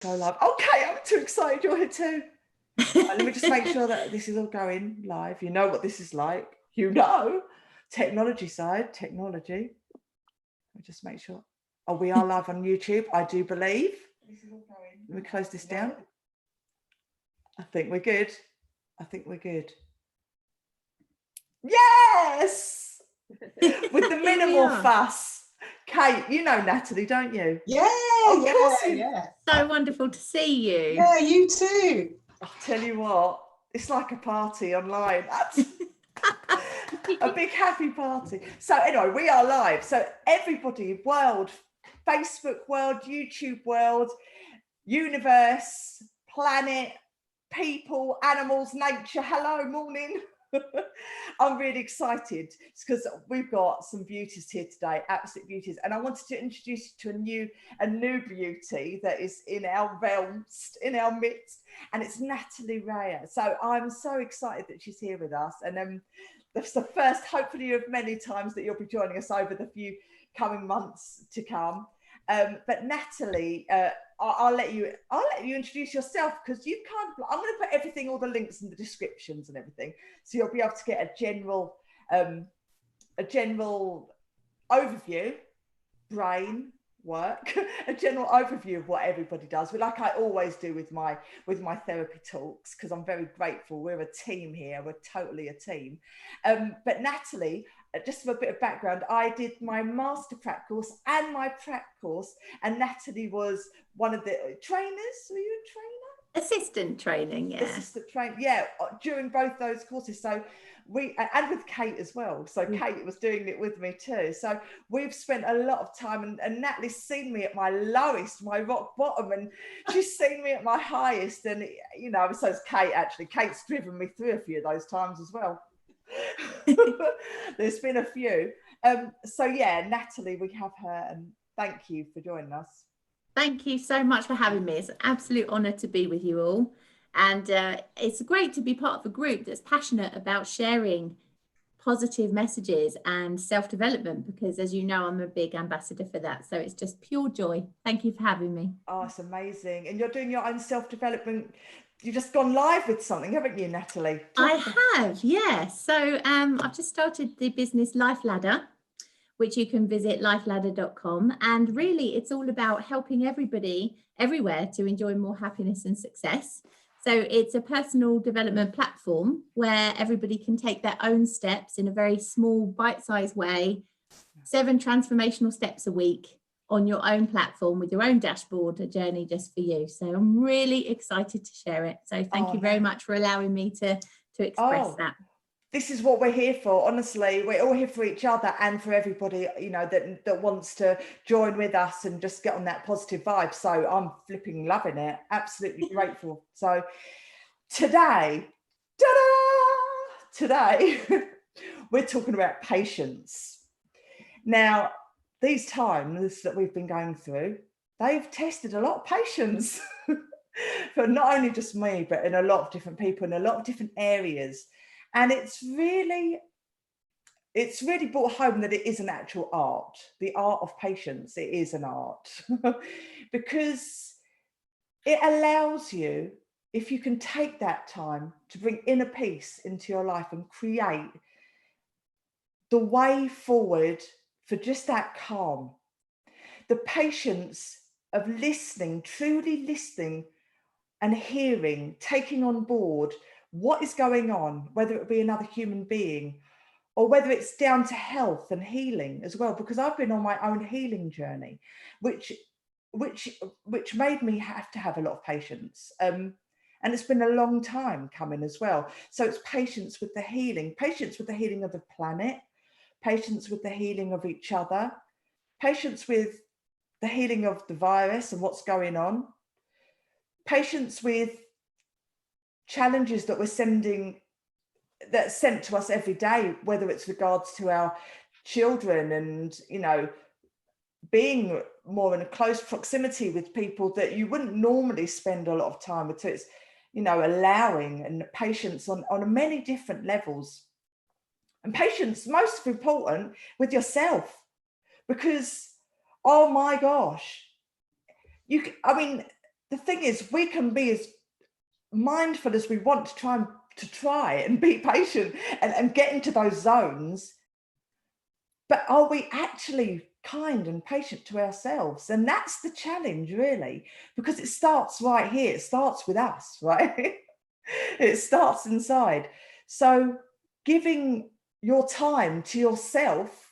Go live. Okay, I'm too excited. You're here too. Right, let me just make sure that this is all going live. You know what this is like. You know, technology side, technology. Let me just make sure. Oh, we are live on YouTube, I do believe. This is all going. Let me close this down. I think we're good. I think we're good. Yes! With the minimal fuss. Kate, you know Natalie, don't you? Yeah, yeah. So wonderful to see you. Yeah, you too. I'll tell you what, it's like a party online. A big happy party. So anyway, we are live. So everybody, world, Facebook world, YouTube world, universe, planet, people, animals, nature. Hello, morning. I'm really excited because we've got some beauties here today, absolute beauties, and I wanted to introduce you to a new beauty that is in our realms, in our midst, and it's Natalie Raya. So I'm so excited that she's here with us, and that's the first, hopefully, of many times that you'll be joining us over the few coming months to come. But Natalie, I'll let you introduce yourself, because you can't. I'm going to put everything, all the links in the descriptions and everything, so you'll be able to get a general overview, brain work, a general overview of what everybody does. But like I always do with my therapy talks, because I'm very grateful. We're a team here. We're totally a team. But Natalie, just for a bit of background, I did my master prac course and my prac course, and Natalie was one of the trainers. Were you a trainer? Assistant training, yeah. Assistant training, yeah, during both those courses. So and with Kate as well. So Kate was doing it with me too. So we've spent a lot of time, and Natalie's seen me at my lowest, my rock bottom, and she's seen me at my highest. And, you know, so has Kate, actually. Kate's driven me through a few of those times as well. There's been a few. So yeah, Natalie, we have her, and thank you for joining us. Thank you so much for having me. It's an absolute honour to be with you all. And it's great to be part of a group that's passionate about sharing positive messages and self-development, because as you know, I'm a big ambassador for that. So it's just pure joy. Thank you for having me. Oh, it's amazing. And you're doing your own self-development. You've just gone live with something, haven't you, Natalie? I have, yeah. So I've just started the business Life Ladder, which you can visit lifeladder.com. And really, it's all about helping everybody everywhere to enjoy more happiness and success. So it's a personal development platform where everybody can take their own steps in a very small, bite-sized way, 7 transformational steps a week on your own platform with your own dashboard, a journey just for you. So I'm really excited to share it. So thank you very much for allowing me to express that. This is what we're here for. Honestly, we're all here for each other and for everybody, you know, that wants to join with us and just get on that positive vibe. So I'm flipping loving it. Absolutely grateful. So today, today we're talking about patience. Now, these times that we've been going through, they've tested a lot of patience for not only just me, but in a lot of different people in a lot of different areas. And it's really brought home that it is an actual art, the art of patience. It is an art because it allows you, if you can take that time to bring inner peace into your life and create the way forward for just that calm, the patience of listening, truly listening and hearing, taking on board what is going on, whether it be another human being or whether it's down to health and healing as well, because I've been on my own healing journey, which made me have to have a lot of patience. And it's been a long time coming as well. So it's patience with the healing of the planet, patience with the healing of each other, patience with the healing of the virus and what's going on, patience with challenges that we're sent to us every day, whether it's regards to our children and, you know, being more in a close proximity with people that you wouldn't normally spend a lot of time with. So it's, you know, allowing and patience on many different levels, and patience, most important, with yourself, because, oh my gosh, the thing is, we can be as mindful as we want to try and be patient and get into those zones. But are we actually kind and patient to ourselves? And that's the challenge, really, because it starts right here. It starts with us, right? It starts inside. So giving your time to yourself,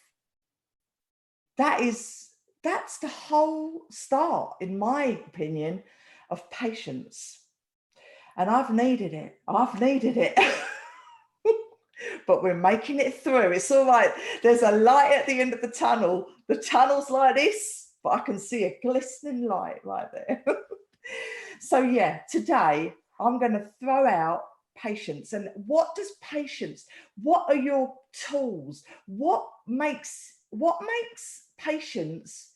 that's the whole start, in my opinion, of patience. And I've needed it. But we're making it through. It's all right. There's a light at the end of the tunnel. The tunnel's like this, but I can see a glistening light right there. So yeah, today I'm going to throw out patience. And what does patience, what are your tools? What makes patience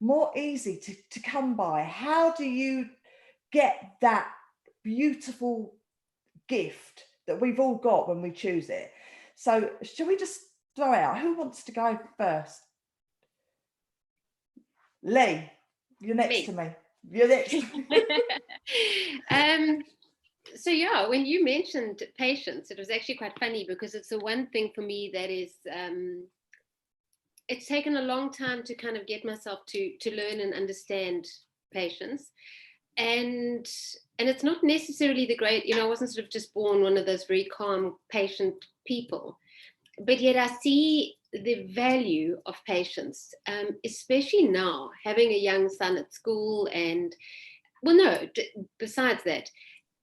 more easy to come by? How do you get that beautiful gift that we've all got when we choose it? So shall we just throw out, who wants to go first? Lee, you're next to me. You're next to me. So yeah, when you mentioned patience, it was actually quite funny because it's the one thing for me that is, it's taken a long time to kind of get myself to learn and understand patience. And it's not necessarily the great, I wasn't sort of just born one of those very calm, patient people, but yet I see the value of patience, especially now, having a young son at school. And besides that,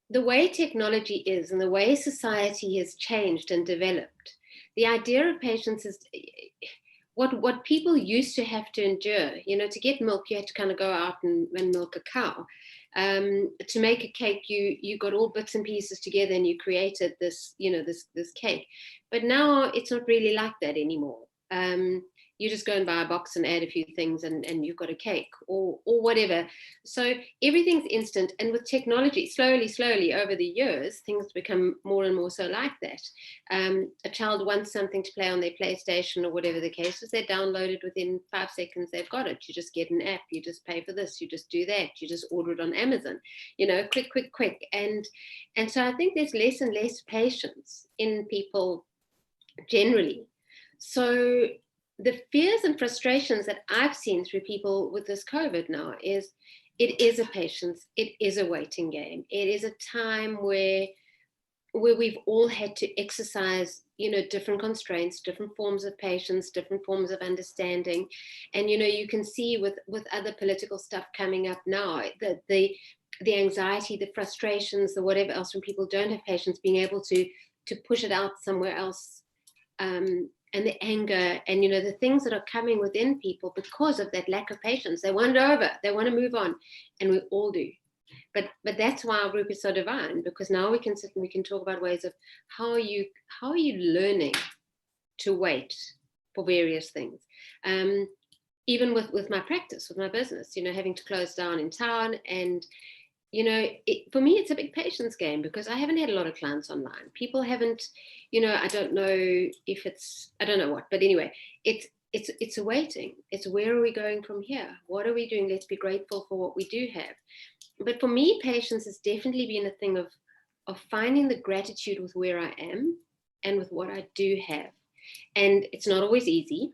the way technology is and the way society has changed and developed, the idea of patience is what people used to have to endure. To get milk, you had to kind of go out and milk a cow. To make a cake, you got all bits and pieces together and you created this, this cake. But now it's not really like that anymore. You just go and buy a box and add a few things and you've got a cake or whatever. So everything's instant. And with technology, slowly over the years, things become more and more so like that. A child wants something to play on their PlayStation or whatever the case is, they download it within 5 seconds, they've got it. You just get an app, you just pay for this, you just do that, you just order it on Amazon, quick. And so I think there's less and less patience in people generally. So the fears and frustrations that I've seen through people with this COVID now is, it is a patience, it is a waiting game. It is a time where we've all had to exercise, different constraints, different forms of patience, different forms of understanding. And, you can see with other political stuff coming up now, that the anxiety, the frustrations, the whatever else, when people don't have patience, being able to push it out somewhere else. And the anger and, the things that are coming within people because of that lack of patience. They want it over, they want to move on, and we all do. But that's why our group is so divine, because now we can sit and we can talk about ways of how are you learning to wait for various things. Even with my practice, with my business, having to close down in town. And for me, it's a big patience game, because I haven't had a lot of clients online. People haven't, I don't know if it's, I don't know what, but anyway, it's a waiting. It's where are we going from here? What are we doing? Let's be grateful for what we do have. But for me, patience has definitely been a thing of finding the gratitude with where I am and with what I do have. And it's not always easy,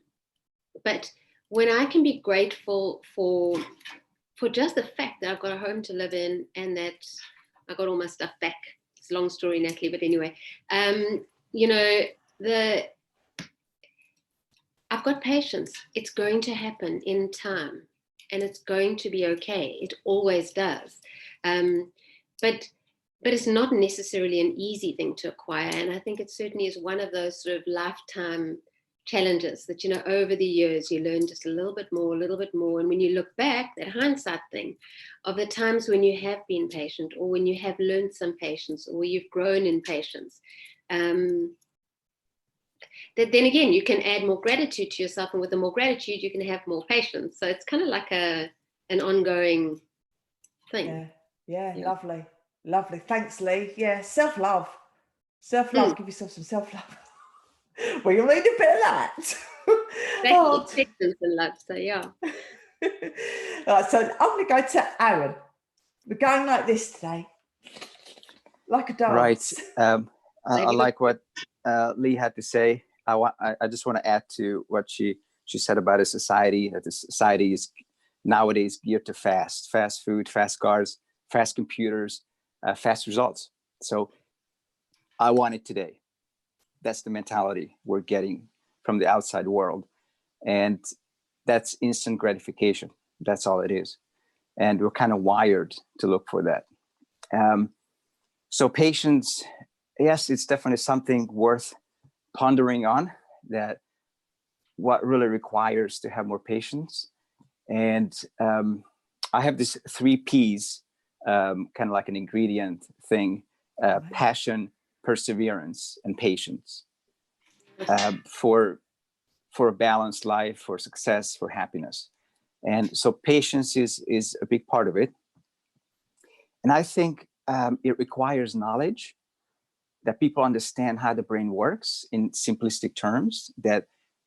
but when I can be grateful for just the fact that I've got a home to live in and that I got all my stuff back. It's a long story, Natalie, but anyway, I've got patience. It's going to happen in time and it's going to be okay. It always does. But it's not necessarily an easy thing to acquire. And I think it certainly is one of those sort of lifetime challenges that, over the years, you learn just a little bit more. And when you look back, that hindsight thing of the times when you have been patient or when you have learned some patience or you've grown in patience, that then again, you can add more gratitude to yourself. And with the more gratitude, you can have more patience. So it's kind of like an ongoing thing. Yeah. Lovely. Thanks, Lee. Yeah, self-love. Give yourself some self-love. Well, you'll need a bit of that. Acceptance and love, so yeah. All right, so I'm going to go to Aaron. We're going like this today, like a dance. Right. I like what Lee had to say. I just want to add to what she said about a society, that the society is nowadays geared to fast food, fast cars, fast computers, fast results. So I want it today. That's the mentality we're getting from the outside world. And that's instant gratification. That's all it is. And we're kind of wired to look for that. So patience, yes, it's definitely something worth pondering on, that what really requires to have more patience. And I have this 3 Ps, kind of like an ingredient thing, passion, perseverance, and patience, for a balanced life, for success, for happiness. And so patience is a big part of it. And I think it requires knowledge, that people understand how the brain works in simplistic terms, that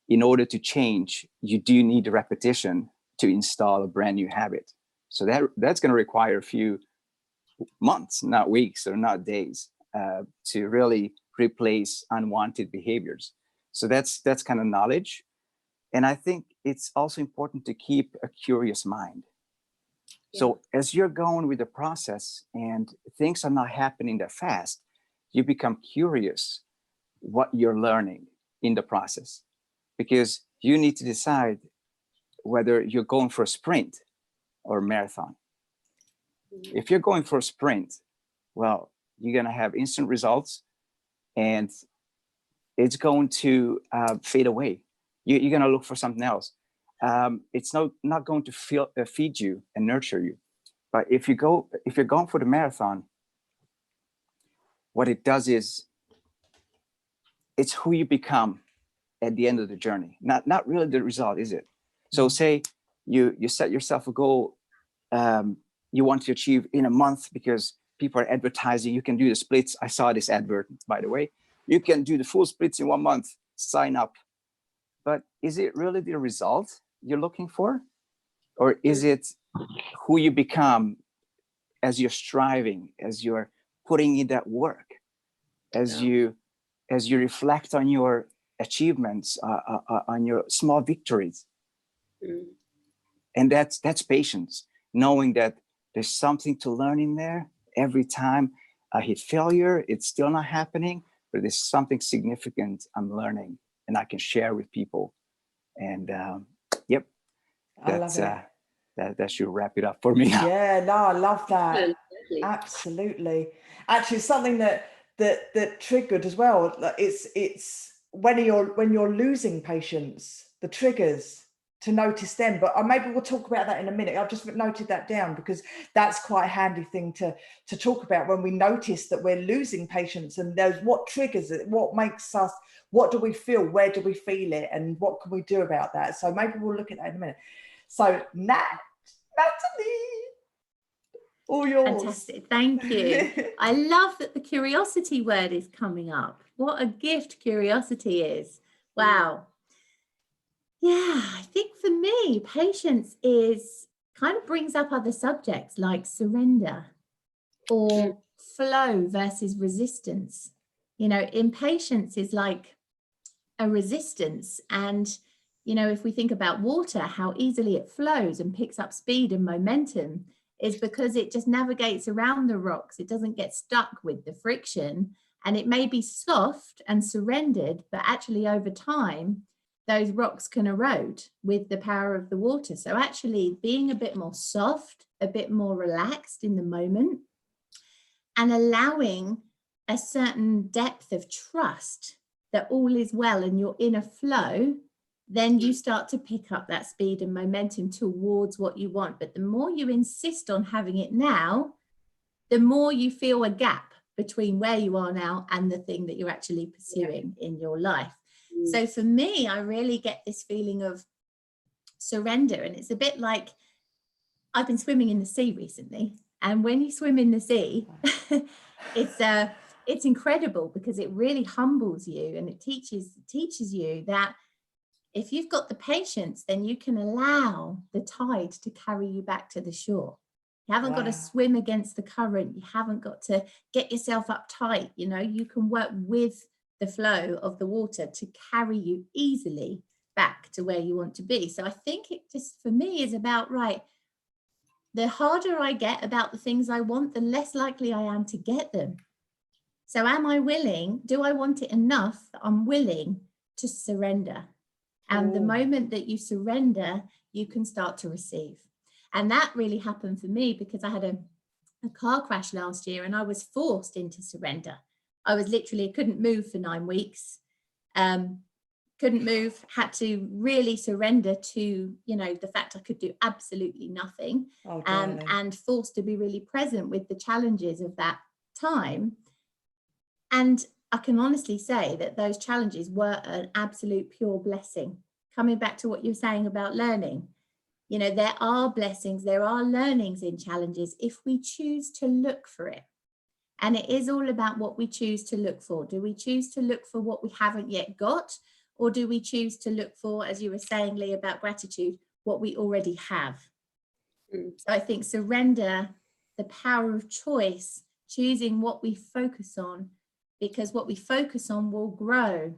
in order to change, you do need a repetition to install a brand new habit. So that's going to require a few months, not weeks or not days, to really replace unwanted behaviors. So that's kind of knowledge. And I think it's also important to keep a curious mind. Yeah. So as you're going with the process and things are not happening that fast, you become curious what you're learning in the process, because you need to decide whether you're going for a sprint or a marathon. If you're going for a sprint, well, you're going to have instant results and it's going to fade away. You're going to look for something else. It's not going to feed you and nurture you. But if you're going for the marathon, what it does is it's who you become at the end of the journey, not really the result, is it? So say you set yourself a goal you want to achieve in a month, because people are advertising you can do the splits. I saw this advert, by the way. You can do the full splits in 1 month, sign up. But is it really the result you're looking for? Or is it who you become as you're striving, as you're putting in that work, as you reflect on your achievements, on your small victories? And that's patience, knowing that there's something to learn in there. Every time I hit failure, it's still not happening, but there's something significant I'm learning and I can share with people. And yep, that's that should wrap it up for me now. Yeah, no, I love that. Absolutely. Actually, something that triggered as well. It's when you're losing patience, the triggers, to notice them. But maybe we'll talk about that in a minute. I've just noted that down because that's quite a handy thing to talk about when we notice that we're losing patience, and there's what triggers it, what makes us, what do we feel, where do we feel it, and what can we do about that? So maybe we'll look at that in a minute. So Natalie, all yours. Fantastic, thank you. I love that the curiosity word is coming up. What a gift curiosity is. Wow. Yeah, I think for me, patience is kind of brings up other subjects like surrender or flow versus resistance. You know, impatience is like a resistance. And, you know, if we think about water, how easily it flows and picks up speed and momentum is because it just navigates around the rocks. It doesn't get stuck with the friction, and it may be soft and surrendered, but actually over time, those rocks can erode with the power of the water. So actually being a bit more soft, a bit more relaxed in the moment, and allowing a certain depth of trust that all is well and you're in a flow, then you start to pick up that speed and momentum towards what you want. But the more you insist on having it now, the more you feel a gap between where you are now and the thing that you're actually pursuing in your life. So for me, I really get this feeling of surrender. And it's a bit like, I've been swimming in the sea recently. And when you swim in the sea, it's incredible because it really humbles you, and it teaches you that if you've got the patience, then you can allow the tide to carry you back to the shore. You haven't got to Wow. swim against the current. You haven't got to get yourself uptight. You know, you can work with the flow of the water to carry you easily back to where you want to be. So I think it just, for me, is about, right, the harder I get about the things I want, the less likely I am to get them. So am I willing? Do I want it enough that I'm willing to surrender? And the Ooh. moment that you surrender, you can start to receive. And that really happened for me because I had a car crash last year and I was forced into surrender. I was literally, couldn't move for 9 weeks. Couldn't move, had to really surrender to, you know, the fact I could do absolutely nothing, Oh, darling. and forced to be really present with the challenges of that time. And I can honestly say that those challenges were an absolute pure blessing. Coming back to what you're saying about learning, you know, there are blessings, there are learnings in challenges if we choose to look for it. And it is all about what we choose to look for. Do we choose to look for what we haven't yet got? Or do we choose to look for, as you were saying, Lee, about gratitude, what we already have? So I think surrender, the power of choice, choosing what we focus on, because what we focus on will grow.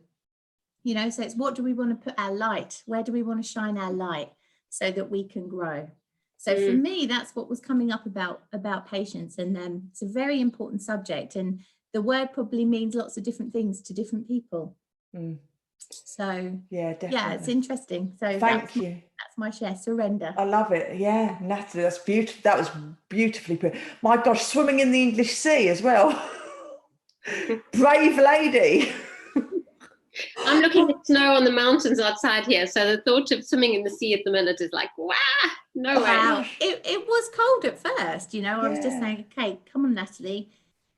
You know, so it's what do we want to put our light? Where do we want to shine our light so that we can grow? So for me, that's what was coming up about patience. And it's a very important subject. And the word probably means lots of different things to different people. So Yeah, definitely. yeah, it's interesting. So Thank you. That's my share. Surrender. I love it. Yeah, Natalie, that's beautiful. That was beautifully put. My gosh, swimming in the English Sea as well. Brave lady. I'm looking at snow on the mountains outside here, so the thought of swimming in the sea at the minute is like, wow, no way. Wow. It was cold at first, you know. I was just Yeah. saying, okay, come on, Natalie,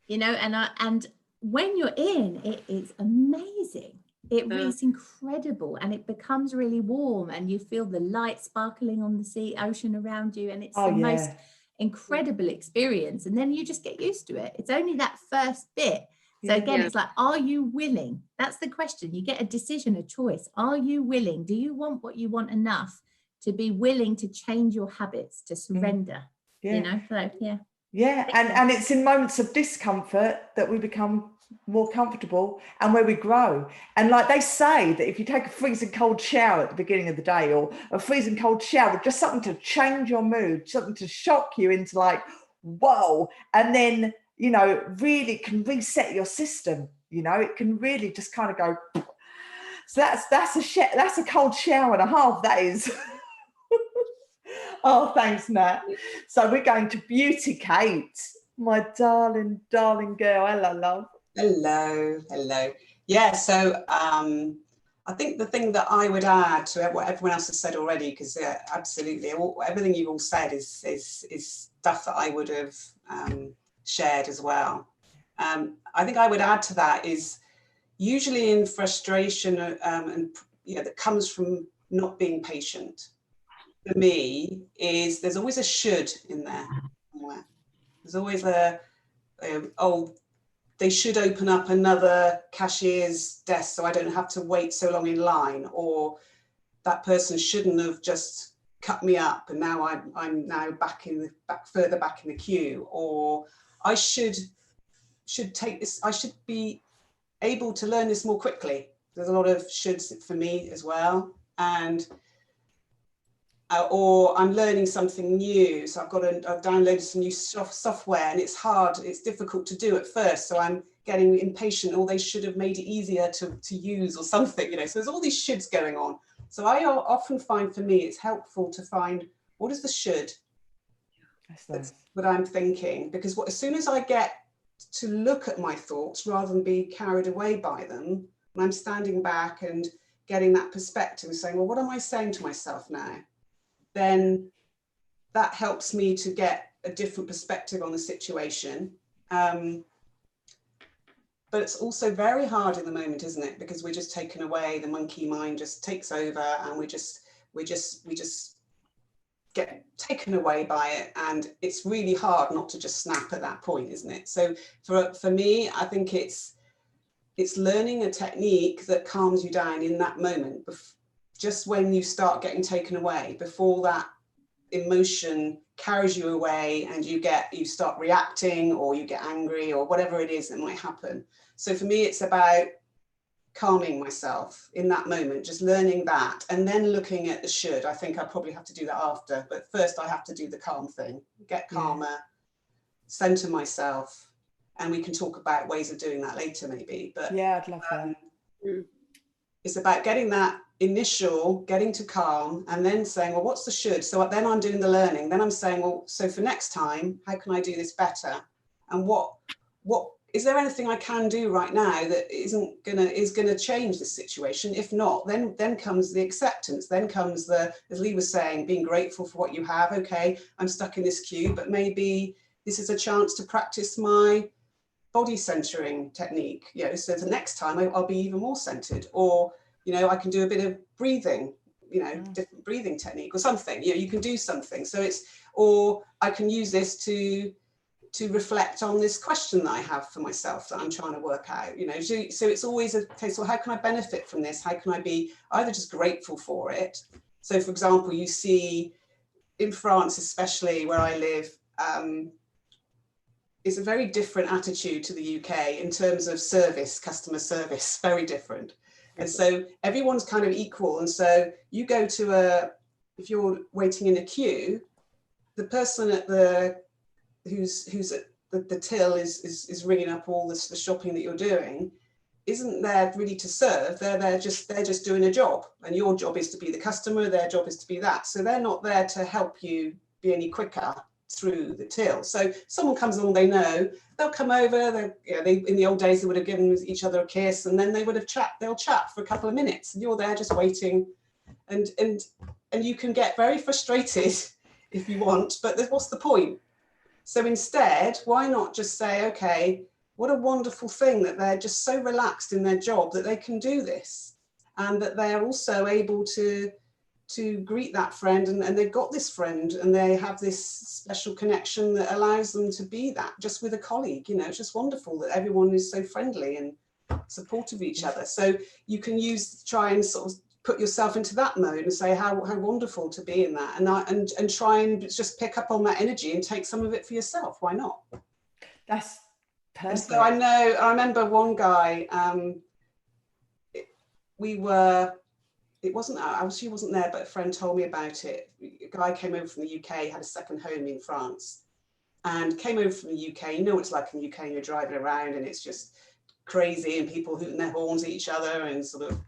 you know, and when you're in, it is amazing. It's incredible, and it becomes really warm, and you feel the light sparkling on the ocean around you, and it's the most incredible experience. And then you just get used to it. It's only that first bit. So again, it's like, are you willing? That's the question. You get a decision, a choice. Are you willing? Do you want what you want enough to be willing to change your habits, to surrender? Yeah. You know, so yeah. Yeah, and it's in moments of discomfort that we become more comfortable and where we grow. And like they say that if you take a freezing cold shower at the beginning of the day, or a freezing cold shower, just something to change your mood, something to shock you into like, whoa, and then, you know, really can reset your system. You know, it can really just kind of go. So that's a cold shower and a half. That is. Oh, thanks, Nat. So we're going to Beauty Kate, my darling girl. Hello, love. Hello. Yeah, so I think the thing that I would add to what everyone else has said already, because absolutely, everything you've all said is stuff that I would have shared as well. I think I would add to that is usually in frustration and that comes from not being patient. For me, is there's always a should in there somewhere. There's always they should open up another cashier's desk so I don't have to wait so long in line, or that person shouldn't have just cut me up and now I'm now further back in the queue, or I should take this, I should be able to learn this more quickly. There's a lot of shoulds for me as well, and or I'm learning something new, so I've downloaded some new software and it's hard, it's difficult to do at first, so I'm getting impatient, or they should have made it easier to use or something, you know. So there's all these shoulds going on. So I often find, for me, it's helpful to find what is the should that's what I'm thinking, because as soon as I get to look at my thoughts rather than be carried away by them, and I'm standing back and getting that perspective and saying, well, what am I saying to myself now? Then that helps me to get a different perspective on the situation. But it's also very hard in the moment, isn't it? Because we're just taken away, the monkey mind just takes over, and we just get taken away by it. And it's really hard not to just snap at that point, isn't it? So for me, I think it's learning a technique that calms you down in that moment, just when you start getting taken away, before that emotion carries you away, and you start reacting, or you get angry, or whatever it is that might happen. So for me, it's about calming myself in that moment, just learning that, and then looking at the should. I think I probably have to do that after, but first I have to do the calm thing, get calmer, center myself, and we can talk about ways of doing that later maybe. But yeah, I'd love that. It's about getting to calm, and then saying, well, what's the should? So then I'm doing the learning. Then I'm saying, well, so for next time, how can I do this better? And what is there anything I can do right now that is gonna change this situation? If not, then comes the acceptance. Then comes the, as Lee was saying, being grateful for what you have. Okay, I'm stuck in this queue, but maybe this is a chance to practice my body centering technique. So the next time I'll be even more centered, or I can do a bit of breathing, different breathing technique or something. You can do something. So or I can use this to reflect on this question that I have for myself that I'm trying to work out, so it's always a case, well, how can I benefit from this? How can I be either just grateful for it? So for example, you see in France, especially where I live, it's a very different attitude to the UK in terms of service, customer service, very different. And so everyone's kind of equal. And so you go to if you're waiting in a queue, the person at who's at the till is ringing up all the shopping that you're doing, isn't there really to serve. They're just doing a job, and your job is to be the customer, their job is to be that. So they're not there to help you be any quicker through the till. So someone comes along, they know, they'll come over, they in the old days they would have given each other a kiss, and then they'll chat for a couple of minutes, and you're there just waiting, and you can get very frustrated if you want, but what's the point? So instead, why not just say, okay, what a wonderful thing that they're just so relaxed in their job that they can do this, and that they're also able to greet that friend, and they've got this friend, and they have this special connection that allows them to be that just with a colleague. It's just wonderful that everyone is so friendly and supportive of each other. So you can try and sort of put yourself into that mode and say how wonderful to be in that, and try and just pick up on that energy and take some of it for yourself. Why not? That's perfect. And so I remember one guy, she wasn't there, but a friend told me about it. A guy came over from the UK, had a second home in France, and came over from the UK. You know what it's like in the UK, you're driving around and it's just crazy, and people hooting their horns at each other and sort of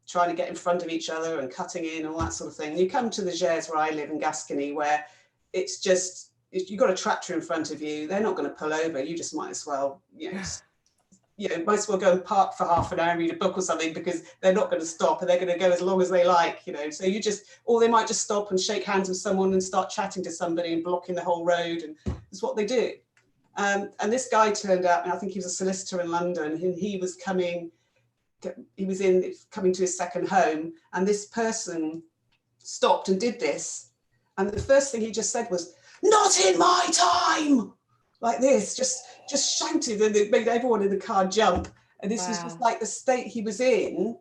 trying to get in front of each other and cutting in, all that sort of thing. And you come to the Gers where I live in Gascony, where it's just, you've got a tractor in front of you, they're not going to pull over, you just might as well, might as well go and park for half an hour and read a book or something, because they're not going to stop, and they're going to go as long as they like, So or they might just stop and shake hands with someone and start chatting to somebody and blocking the whole road, and that's what they do. And this guy turned up, and I think he was a solicitor in London, and he was coming to his second home, and this person stopped and did this, and the first thing he just said was, "Not in my time," like this, just shouted, and it made everyone in the car jump. And this was just like the state he was in,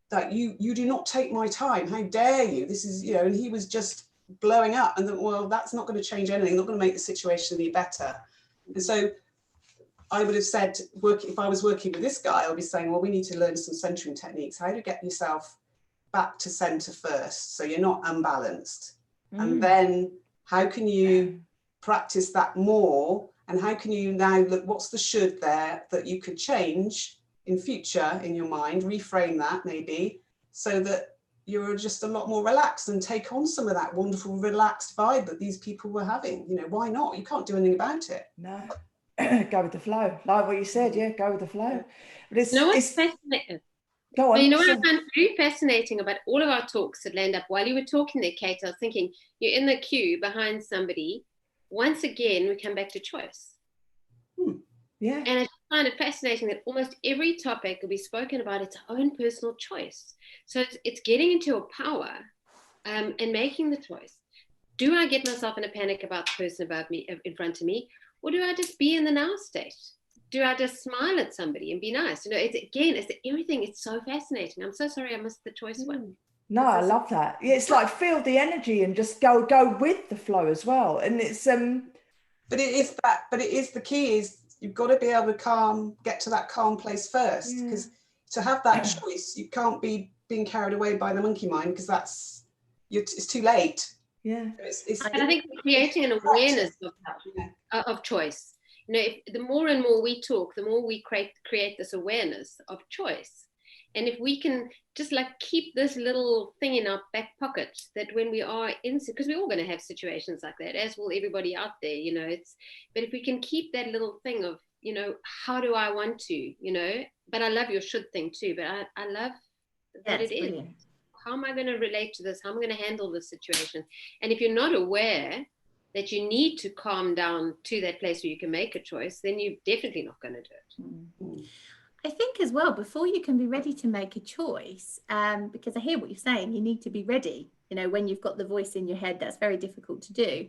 that you do not take my time, how dare you, this is, and he was just blowing up, and well, that's not going to change anything, not going to make the situation any better. And so I would have said, if I was working with this guy, I would be saying, well, we need to learn some centering techniques. How to get yourself back to center first, so you're not unbalanced. And then how can you practice that more? And how can you now look, what's the should there that you could change in future in your mind, reframe that maybe, so that you're just a lot more relaxed and take on some of that wonderful relaxed vibe that these people were having. Why not? You can't do anything about it. No. Go with the flow, like what you said. Go with the flow. But it's fascinating. Go on. What I found very fascinating about all of our talks at Land Up, while you were talking there, Kate, I was thinking, you're in the queue behind somebody. Once again, we come back to choice. Yeah. And I find it fascinating that almost every topic will be spoken about its own personal choice. So it's getting into your power and making the choice. Do I get myself in a panic about the person above me, in front of me? Or do I just be in the now state? Do I just smile at somebody and be nice? It's everything. It's so fascinating. I'm so sorry I missed the choice one. No, I love that. Yeah, it's like feel the energy and just go with the flow as well. And it's but it is the key is you've got to be able to get to that calm place first, because to have that choice, you can't be being carried away by the monkey mind, because it's too late. Yeah. And I think creating an awareness of choice. You know, the more and more we talk, the more we create this awareness of choice. And if we can just like keep this little thing in our back pocket, that when we are in, because we're all going to have situations like that, as will everybody out there, you know, but if we can keep that little thing of, you know, how do I want to, you know, but I love your should thing too, but I love that it is. Brilliant. How am I going to relate to this? How am I going to handle this situation? And if you're not aware that you need to calm down to that place where you can make a choice, then you're definitely not going to do it. Mm-hmm. I think as well, before you can be ready to make a choice, because I hear what you're saying, you need to be ready. You know, when you've got the voice in your head, that's very difficult to do.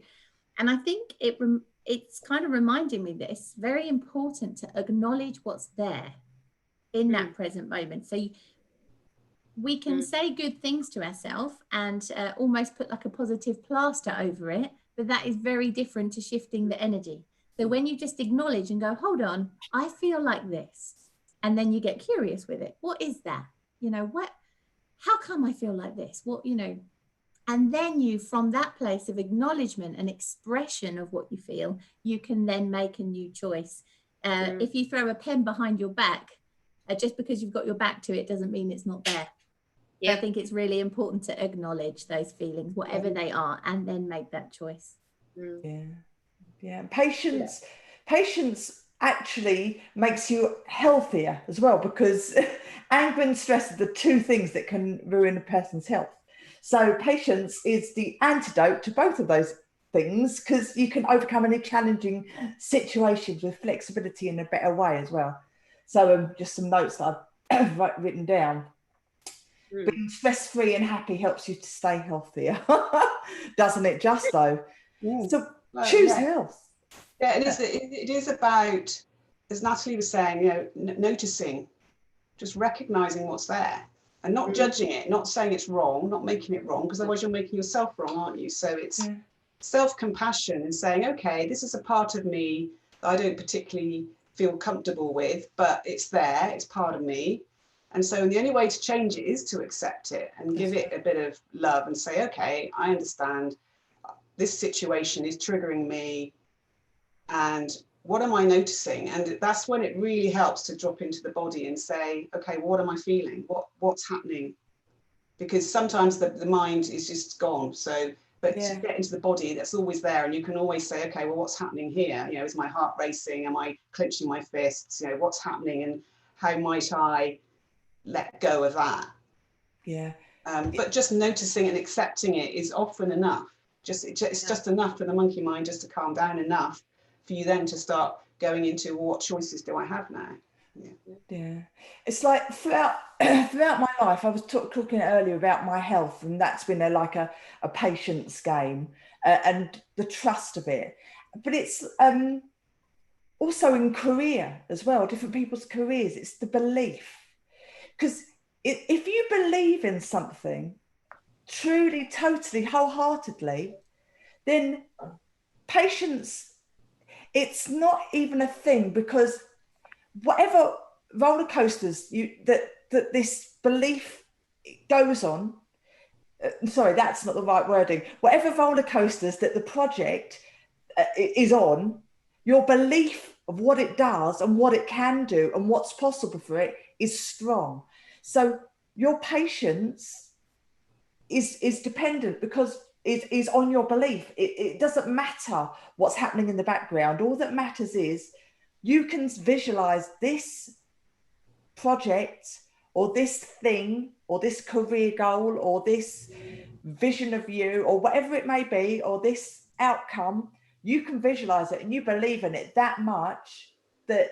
And I think it's kind of reminding me that it's very important to acknowledge what's there in that present moment. So we can say good things to ourselves and almost put like a positive plaster over it, but that is very different to shifting the energy. So when you just acknowledge and go, hold on, I feel like this. And then you get curious with it. What is that? You know, how come I feel like this? What, you know, and then you, from that place of acknowledgement and expression of what you feel, you can then make a new choice. If you throw a pen behind your back, just because you've got your back to it doesn't mean it's not there. Yeah. So I think it's really important to acknowledge those feelings, whatever they are, and then make that choice. Yeah. Patience actually makes you healthier as well, because anger and stress are the two things that can ruin a person's health. So patience is the antidote to both of those things, because you can overcome any challenging situations with flexibility in a better way as well. So just some notes that I've written down. Being stress-free and happy helps you to stay healthier. Doesn't it just though? So choose health. Yeah, it is about, as Natalie was saying, you know, noticing, just recognizing what's there and not judging it, not saying it's wrong, not making it wrong, because otherwise you're making yourself wrong, aren't you? So it's self-compassion and saying, okay, this is a part of me that I don't particularly feel comfortable with, but it's there, it's part of me. And so the only way to change it is to accept it and give it a bit of love and say, okay, I understand this situation is triggering me. And what am I noticing? And that's when it really helps to drop into the body and say, okay, what am I feeling? What's happening? Because sometimes the mind is just gone. So, but to get into the body, that's always there. And you can always say, okay, well, what's happening here? You know, is my heart racing? Am I clenching my fists? You know, what's happening? And how might I let go of that? Yeah. But just noticing and accepting it is often enough. It's just enough for the monkey mind just to calm down enough for you then to start going into what choices do I have now? Yeah. It's like throughout my life, I was talking earlier about my health, and that's been a patience game and the trust of it. But it's also in career as well, different people's careers. It's the belief, because if you believe in something truly, totally, wholeheartedly, then patience, it's not even a thing, because whatever roller coasters that this belief goes on, sorry, that's not the right wording, whatever roller coasters that the project is on, your belief of what it does and what it can do and what's possible for it is strong. So your patience is dependent, because it is on your belief. It doesn't matter what's happening in the background. All that matters is you can visualize this project or this thing or this career goal or this vision of you or whatever it may be, or this outcome. You can visualize it and you believe in it that much that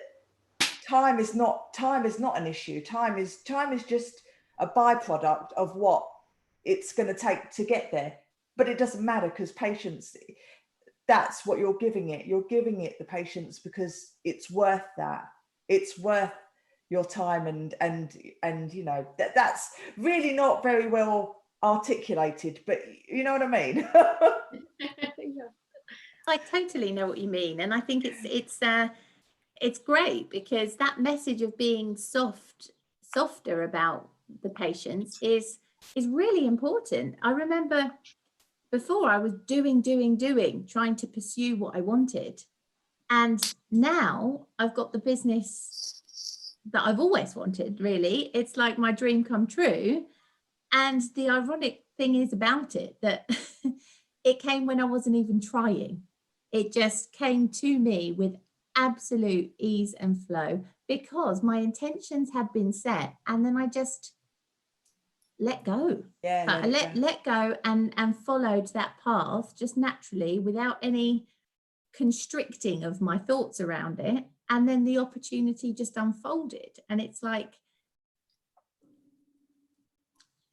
time is not an issue. Time is just a byproduct of what it's going to take to get there. But it doesn't matter, because patience, that's what you're giving it. You're giving it the patience because it's worth that. It's worth your time, and you know that's really not very well articulated, but you know what I mean. I totally know what you mean, and I think it's great, because that message of being softer about the patients is really important. I remember before I was doing, trying to pursue what I wanted, and now I've got the business that I've always wanted. Really, it's like my dream come true. And the ironic thing is about it that it came when I wasn't even trying. It just came to me with absolute ease and flow, because my intentions had been set, and then I just let go. Yeah, let go and followed that path just naturally, without any constricting of my thoughts around it. And then the opportunity just unfolded, and it's like,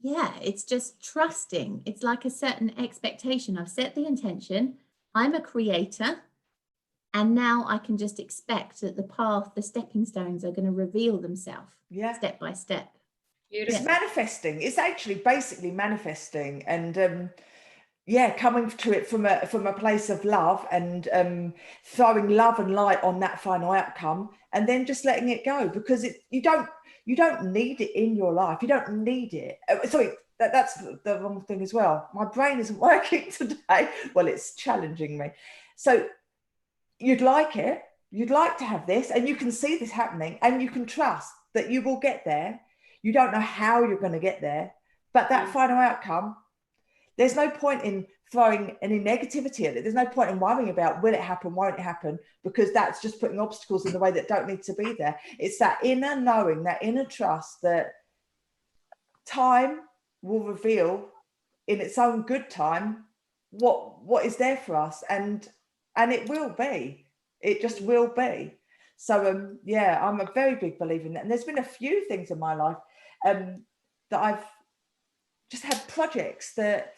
yeah, it's just trusting. It's like a certain expectation. I've set the intention, I'm a creator, and now I can just expect that the path, the stepping stones are going to reveal themselves step by step. Beautiful. It's manifesting. It's actually basically manifesting, and coming to it from a place of love, and throwing love and light on that final outcome, and then just letting it go, because you don't need it in your life. You don't need it. Sorry, that's the wrong thing as well. My brain isn't working today. Well, it's challenging me. So you'd like it. You'd like to have this, and you can see this happening, and you can trust that you will get there. You don't know how you're going to get there, but that final outcome, there's no point in throwing any negativity at it. There's no point in worrying about will it happen, won't it happen, because that's just putting obstacles in the way that don't need to be there. It's that inner knowing, that inner trust that time will reveal in its own good time what is there for us, and it will be. It just will be. So I'm a very big believer in that. And there's been a few things in my life that I've just had projects that,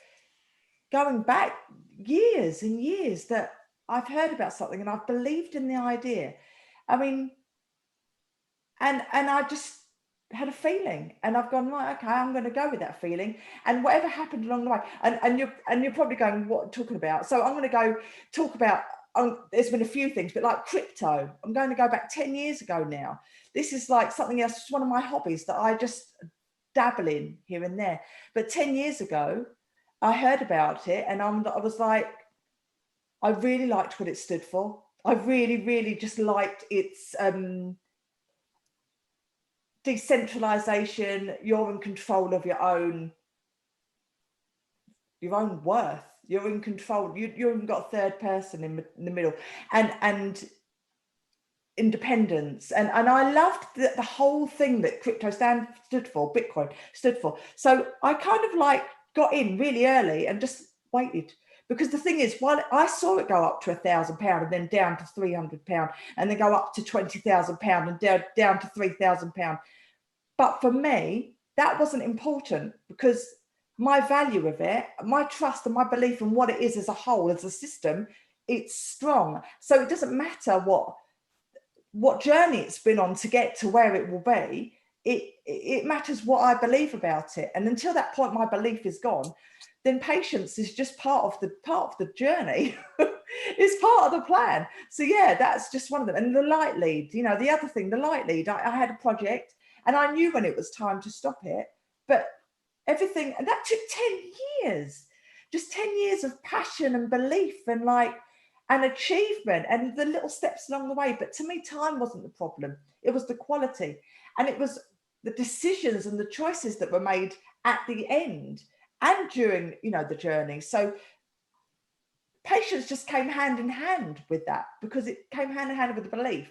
going back years and years, that I've heard about something and I've believed in the idea. I mean, and I just had a feeling, and I've gone, right, okay, I'm going to go with that feeling, and whatever happened along the way. And you're probably going, what talking about? So I'm going to go talk about. There's been a few things, but like crypto, I'm going to go back 10 years ago now. This is like something else, it's one of my hobbies that I just dabble in here and there. But 10 years ago, I heard about it, and I was like, I really liked what it stood for. I really, really just liked its decentralization. You're in control of your own worth. You're in control. You haven't got a third person in the middle, and independence. And I loved the whole thing that crypto stood for, Bitcoin stood for. So I kind of like got in really early and just waited. Because the thing is, while I saw it go up to £1,000 and then down to £300 and then go up to £20,000 and down to £3,000. But for me, that wasn't important, because my value of it, my trust and my belief in what it is as a whole, as a system, it's strong. So it doesn't matter what journey it's been on to get to where it will be. It matters what I believe about it. And until that point, my belief is gone, then patience is just part of the journey. It's part of the plan. So yeah, that's just one of them. And the light lead, the other thing, the light lead, I had a project and I knew when it was time to stop it, but everything, and that took 10 years, just 10 years of passion and belief and achievement and the little steps along the way. But to me, time wasn't the problem. It was the quality, and it was the decisions and the choices that were made at the end and during, the journey. So patience just came hand in hand with that, because it came hand in hand with the belief.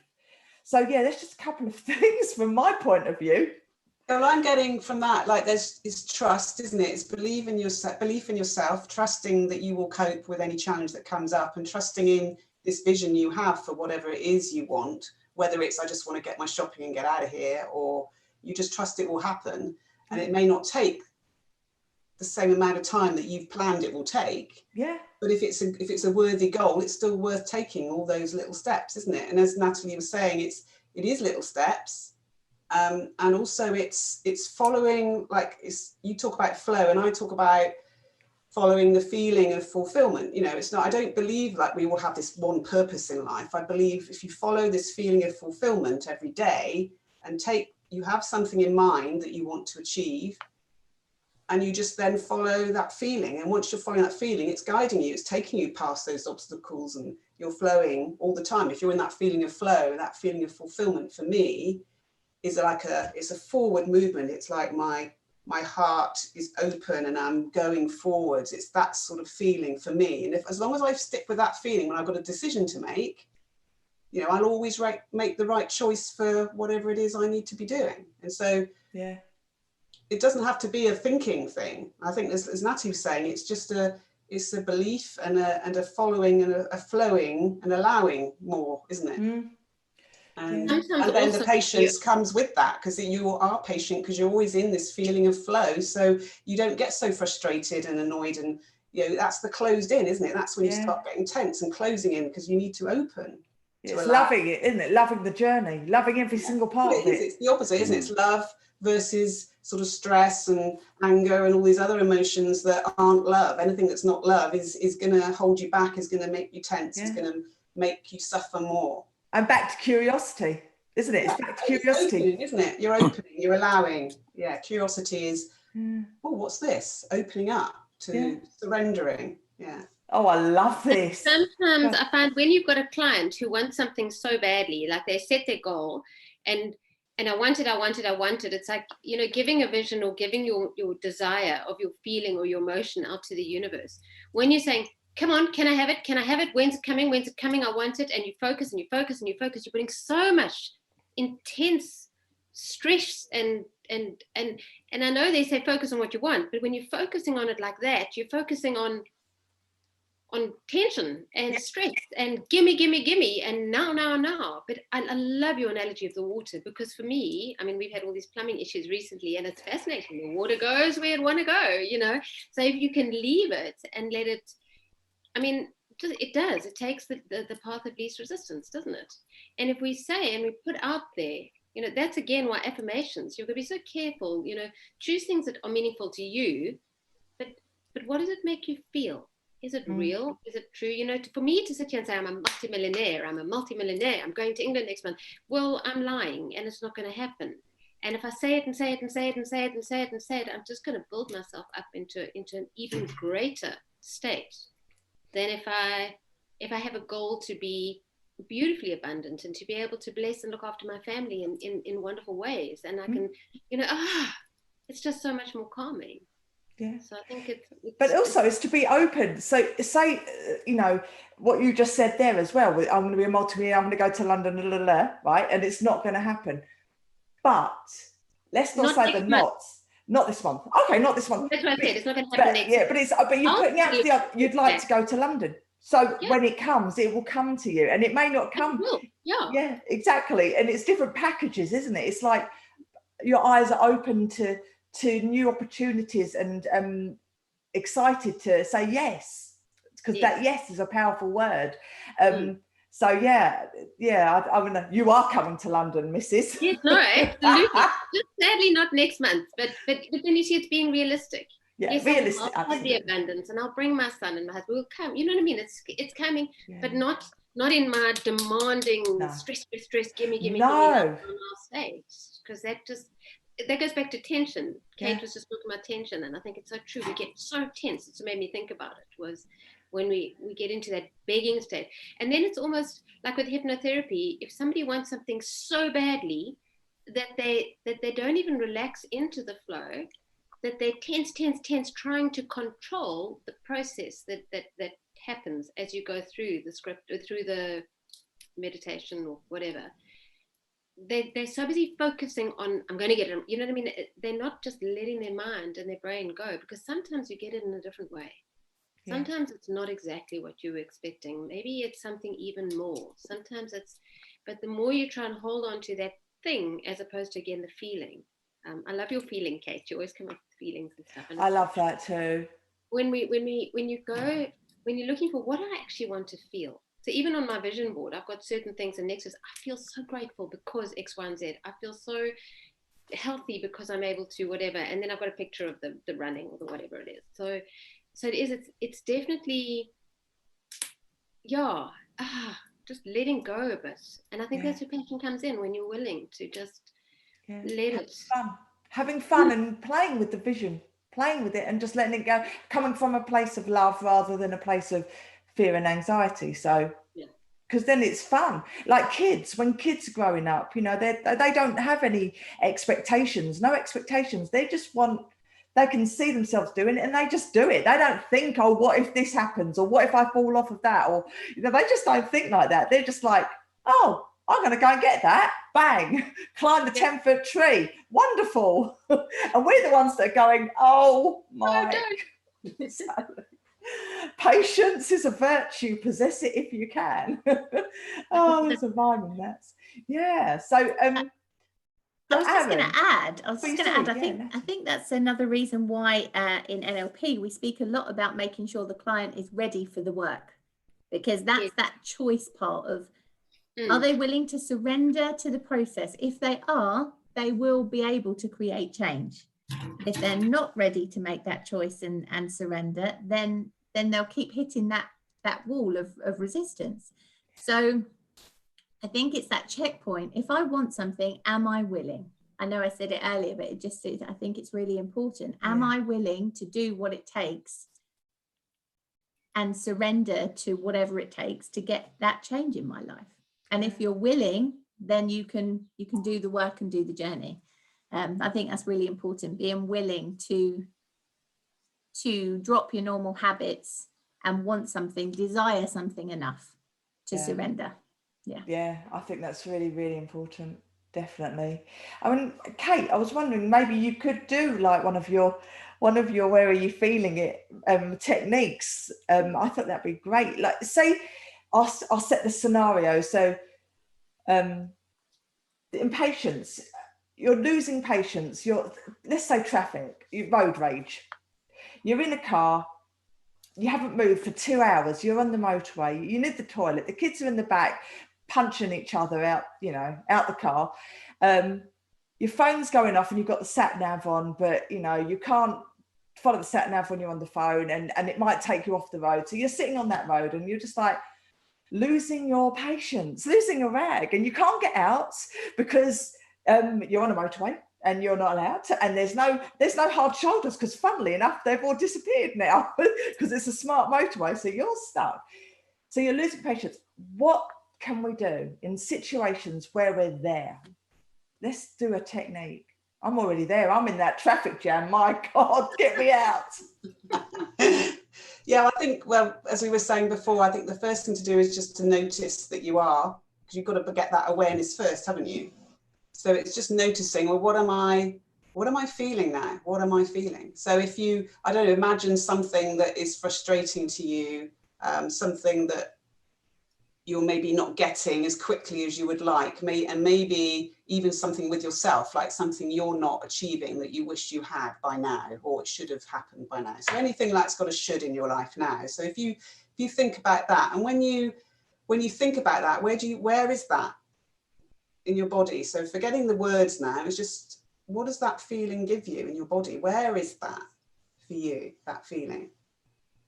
So yeah, there's just a couple of things from my point of view. Well, I'm getting from that, like it's trust, isn't it? It's belief in yourself, trusting that you will cope with any challenge that comes up, and trusting in this vision you have for whatever it is you want, whether it's I just want to get my shopping and get out of here, or you just trust it will happen. And it may not take the same amount of time that you've planned it will take. Yeah. But if it's a worthy goal, it's still worth taking all those little steps, isn't it? And as Natalie was saying, it is little steps. And also it's following, like you talk about flow and I talk about following the feeling of fulfillment. You know, it's not, I don't believe that we will have this one purpose in life. I believe if you follow this feeling of fulfillment every day and you have something in mind that you want to achieve, and you just then follow that feeling. And once you're following that feeling, it's guiding you, it's taking you past those obstacles, and you're flowing all the time. If you're in that feeling of flow, that feeling of fulfillment for me is like it's a forward movement. It's like my heart is open and I'm going forwards. It's that sort of feeling for me. And as long as I stick with that feeling when I've got a decision to make, you know, I'll always make the right choice for whatever it is I need to be doing. And so yeah, it doesn't have to be a thinking thing. I think as Natty was saying, it's just it's a belief and a following and a flowing and allowing more, isn't it? Mm. And Sometimes then also the patience comes with that, because you are patient because you're always in this feeling of flow. So you don't get so frustrated and annoyed, and you know, that's the closed in, isn't it? That's when you start getting tense and closing in, because you need to open. It's loving it, isn't it? Loving the journey, loving every single part of it. It's the opposite, isn't it? It's love versus sort of stress and anger and all these other emotions that aren't love. Anything that's not love is going to hold you back, is going to make you tense, is going to make you suffer more. And back to curiosity, isn't it? It's back to curiosity, opening, isn't it? You're opening, you're allowing. Yeah, curiosity is, oh, what's this? Opening up to surrendering. Yeah. Oh, I love this. Sometimes I find when you've got a client who wants something so badly, like they set their goal and I want it, it's like, you know, giving a vision or giving your desire of your feeling or your emotion out to the universe. When you're saying, come on, can I have it? Can I have it? When's it coming? When's it coming? I want it. And you focus and you focus and you focus. You're putting so much intense stress and I know they say focus on what you want, but when you're focusing on it like that, you're focusing on tension and stress and gimme and now. But I love your analogy of the water, because for me, I mean, we've had all these plumbing issues recently, and it's fascinating. The water goes where it want to go, you know. So if you can leave it and let it, I mean, it does. It takes the path of least resistance, doesn't it? And if we say and we put out there, you know, that's again why affirmations, you're going to be so careful, you know, choose things that are meaningful to you, but what does it make you feel? Is it real? Is it true? You know, for me to sit here and say, I'm a multimillionaire, I'm going to England next month. Well, I'm lying and it's not going to happen. And if I say it and say it and say it and say it and say it and say it, I'm just going to build myself up into an even greater state than if I have a goal to be beautifully abundant and to be able to bless and look after my family in wonderful ways. And I can, you know, it's just so much more calming. Yeah. So I think it's but also it's to be open. So say, you know, what you just said there as well, I'm going to be a multimillionaire, I'm going to go to London, right? And it's not going to happen. But let's not say the not this month. Okay, not this month. That's what I said. It's not going to happen next. Yeah, but you're putting out the you'd like to go to London. So when it comes, it will come to you, and it may not come. Yeah, exactly. And it's different packages, isn't it? It's like your eyes are open to new opportunities and excited to say yes, because that yes is a powerful word. So I mean, you are coming to London, Mrs. Yes, no, absolutely. Just sadly not next month, but then you see it's being realistic. Yeah, yes, realistic. I'll have the abundance, and I'll bring my son and my husband. Will come. You know what I mean? It's coming, but not in my demanding stress. Gimme. No. State, because that goes back to tension. Kate was just talking about tension, and I think it's so true. We get so tense. It's made me think about it. Was when we get into that begging state, and then it's almost like with hypnotherapy. If somebody wants something so badly that they don't even relax into the flow, that they tense, trying to control the process that happens as you go through the script or through the meditation or whatever. They're so busy focusing on, I'm going to get it, you know what I mean? They're not just letting their mind and their brain go, because sometimes you get it in a different way. Sometimes it's not exactly what you were expecting. Maybe it's something even more. Sometimes but the more you try and hold on to that thing, as opposed to, again, the feeling. I love your feeling, Kate. You always come up with feelings and stuff. And I love that too. When you're looking for what I actually want to feel, So even on my vision board, I've got certain things and next to I feel so grateful because X, Y, and Z. I feel so healthy because I'm able to whatever. And then I've got a picture of the running or the whatever it is. So it's definitely, just letting go of it. And I think that's where passion comes in, when you're willing to just let it. Having fun and playing with the vision, playing with it and just letting it go, coming from a place of love rather than a place of fear and anxiety. So, because then it's fun. Like kids, when kids are growing up, you know, they don't have any expectations, no expectations. They just want, they can see themselves doing it and they just do it. They don't think, oh, what if this happens? Or what if I fall off of that? Or, you know, they just don't think like that. They're just like, oh, I'm going to go and get that. Bang, climb the 10-foot tree. Wonderful. And we're the ones that are going, oh my. Patience is a virtue. Possess it if you can. Oh, there's a rhyme in that. Yeah. So, I was just going to add. I think that's another reason why in NLP we speak a lot about making sure the client is ready for the work, because that's that choice part of. Are they willing to surrender to the process? If they are, they will be able to create change. If they're not ready to make that choice and surrender, then they'll keep hitting that wall of resistance. So I think it's that checkpoint. If I want something, am I willing? I know I said it earlier, but I think it's really important. Am I willing to do what it takes and surrender to whatever it takes to get that change in my life? And if you're willing, then you can do the work and do the journey. I think that's really important, being willing to drop your normal habits and want something, desire something enough to surrender. Yeah, I think that's really, really important. Definitely. I mean, Kate, I was wondering, maybe you could do like one of your where are you feeling it techniques. I thought that'd be great. Like, say, I'll set the scenario. So impatience, you're losing patience. Let's say traffic, road rage. You're in a car, you haven't moved for 2 hours, you're on the motorway, you need the toilet, the kids are in the back punching each other out, out the car. Your phone's going off and you've got the sat nav on, but you can't follow the sat nav when you're on the phone, and it might take you off the road. So you're sitting on that road and you're just like losing your patience, losing a rag, and you can't get out because you're on a motorway and you're not allowed to, and there's no hard shoulders, because funnily enough they've all disappeared now because it's a smart motorway, so you're stuck. So you're losing patience. What can we do in situations where we're there? Let's do a technique. I'm already there. I'm in that traffic jam. My God, get me out. Yeah, I think, well, as we were saying before, I think the first thing to do is just to notice that you are, because you've got to get that awareness first, haven't you? So it's just noticing, well, what am I feeling now? What am I feeling? So if you, I don't know, imagine something that is frustrating to you, something that you're maybe not getting as quickly as you would like, and maybe even something with yourself, like something you're not achieving that you wish you had by now, or it should have happened by now. So anything that's got a should in your life now. So if you think about that, and when you think about that, where is that in your body? So forgetting the words now, is just, what does that feeling give you in your body? Where is that for you, that feeling?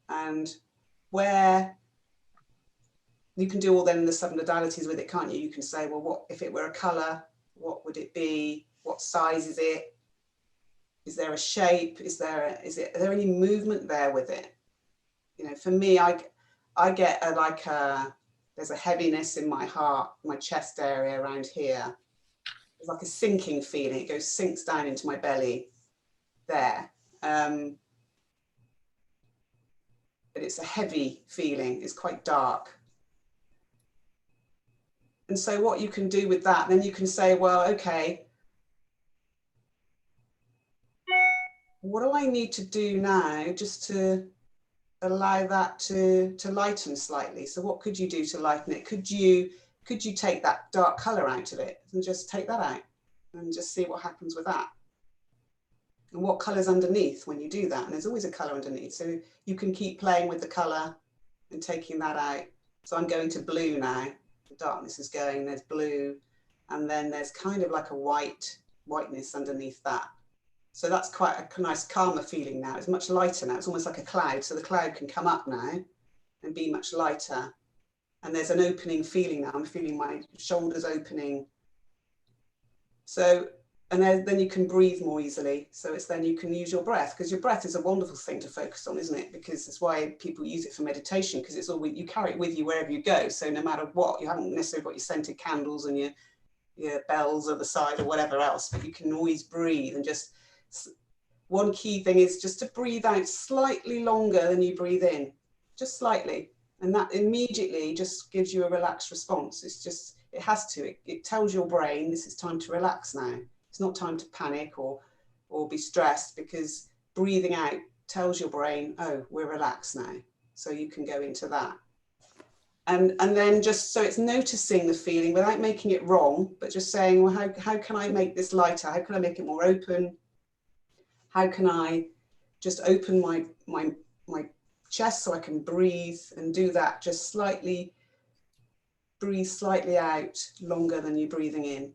And where you can do all then the submodalities with it, can't you? You can say, well, what if it were a color? What would it be? What size is it? Is there a shape? Are there any movement there with it? For me, I get there's a heaviness in my heart, my chest area around here. It's like a sinking feeling. It sinks down into my belly there. But it's a heavy feeling. It's quite dark. And so what you can do with that, then you can say, well, okay, what do I need to do now just to allow that to lighten slightly? So what could you do to lighten it? Could you take that dark color out of it and just take that out and just see what happens with that? And what color's underneath when you do that? And there's always a color underneath. So you can keep playing with the color and taking that out, So I'm going to blue now. The darkness is going, there's blue, and then there's kind of like a whiteness underneath that. So that's quite a nice calmer feeling now. It's much lighter now. It's almost like a cloud. So the cloud can come up now and be much lighter. And there's an opening feeling now. I'm feeling my shoulders opening. So, and then you can breathe more easily. So it's then you can use your breath, because your breath is a wonderful thing to focus on, isn't it? Because it's why people use it for meditation, because it's all, you carry it with you wherever you go. So no matter what, you haven't necessarily got your scented candles and your bells at the side or whatever else, but you can always breathe. And just one key thing is just to breathe out slightly longer than you breathe in, just slightly. And that immediately just gives you a relaxed response. It's just, it has to, it tells your brain this is time to relax now. It's not time to panic or be stressed, because breathing out tells your brain, oh, we're relaxed now. So you can go into that. And then just, so it's noticing the feeling without making it wrong, but just saying, well, how can I make this lighter? How can I make it more open? How can I just open my chest so I can breathe, and do that, just slightly, breathe slightly out longer than you're breathing in.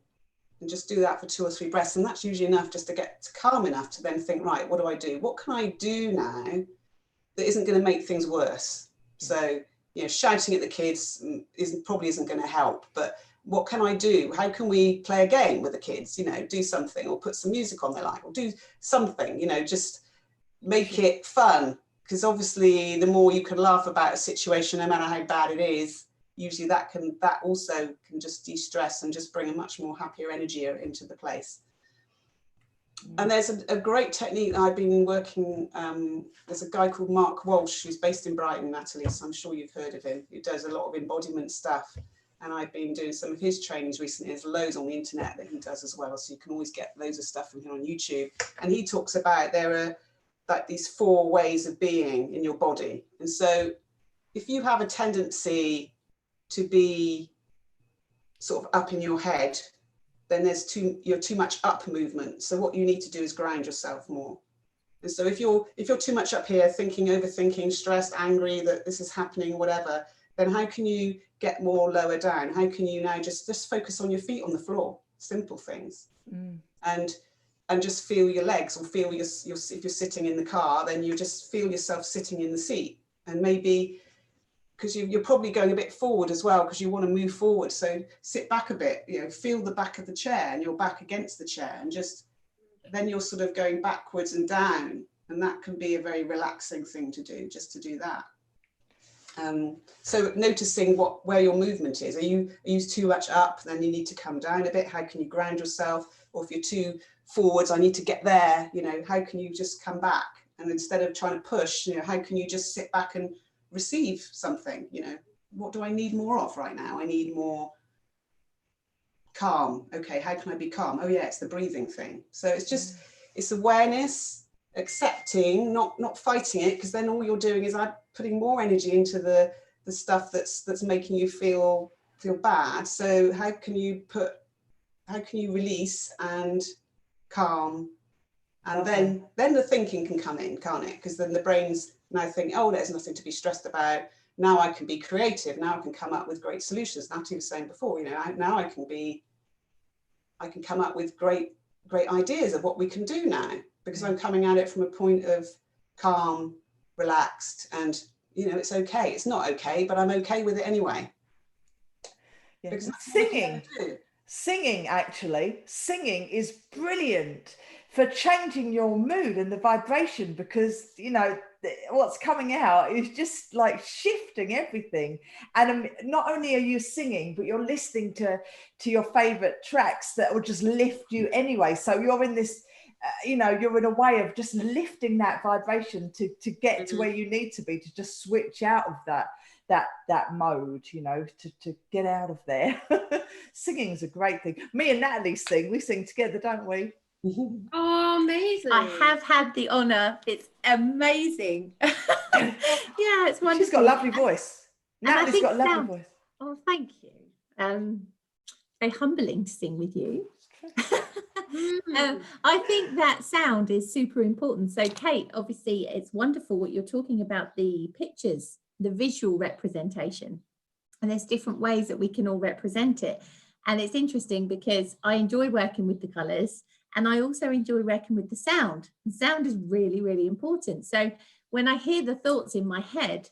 And just do that for 2 or 3 breaths. And that's usually enough just to get calm enough to then think, right, what do I do? What can I do now that isn't going to make things worse? So, you know, shouting at the kids probably isn't going to help, but what can I do? How can we play a game with the kids? You know, do something, or put some music on they like, or do something, you know, just make it fun. Because obviously the more you can laugh about a situation, no matter how bad it is, usually that also can just de-stress and just bring a much more happier energy into the place. And there's a great technique I've been working, there's a guy called Mark Walsh, who's based in Brighton, Natalie, so I'm sure you've heard of him. He does a lot of embodiment stuff, and I've been doing some of his trainings recently. There's loads on the internet that he does as well, so you can always get loads of stuff from him on YouTube. And he talks about there are like these 4 ways of being in your body. And so if you have a tendency to be sort of up in your head, then you're too much up movement. So what you need to do is ground yourself more. And so if you're too much up here, thinking, overthinking, stressed, angry that this is happening, whatever, then how can you get more lower down? How can you now just focus on your feet on the floor? Simple things. And just feel your legs, or feel if you're sitting in the car, then you just feel yourself sitting in the seat. And maybe, because you're probably going a bit forward as well, because you want to move forward. So sit back a bit, you know, feel the back of the chair and your back against the chair, and just, then you're sort of going backwards and down. And that can be a very relaxing thing to do, just to do that. So noticing where your movement is. Are you too much up? Then you need to come down a bit. How can you ground yourself? Or if you're too forwards, I need to get there, you know, how can you just come back? And instead of trying to push, you know, how can you just sit back and receive something? You know, what do I need more of right now? I need more calm. Okay, how can I be calm? Oh yeah, it's the breathing thing. So it's just, it's awareness, accepting, not fighting it, because then all you're doing is putting more energy into the stuff that's making you feel bad. So how can you release and calm, and then the thinking can come in, can't it? Because then the brain's now thinking, oh, there's nothing to be stressed about. Now I can be creative. Now I can come up with great solutions. Natalie was saying before, you know, now I can come up with great ideas of what we can do now, because I'm coming at it from a point of calm, relaxed, and, you know, it's okay. It's not okay, but I'm okay with it anyway. Yeah. Because that's Singing, actually, singing is brilliant for changing your mood and the vibration, because, you know, what's coming out is just like shifting everything. And not only are you singing, but you're listening to your favorite tracks that will just lift you anyway. So you're in this, you know, you're in a way of just lifting that vibration to get to where you need to be, to just switch out of that mode, you know, to get out of there. Singing is a great thing. Me and Natalie we sing together, don't we? Oh, amazing. I have had the honour. It's amazing. Yeah, it's wonderful. She's got a lovely voice. Natalie's got a lovely voice. Oh, thank you. Very humbling to sing with you. I think that sound is super important. So Kate, obviously it's wonderful what you're talking about, the pictures, the visual representation. And there's different ways that we can all represent it. And it's interesting because I enjoy working with the colours, and I also enjoy working with the sound. The sound is really, really important. So when I hear the thoughts in my head,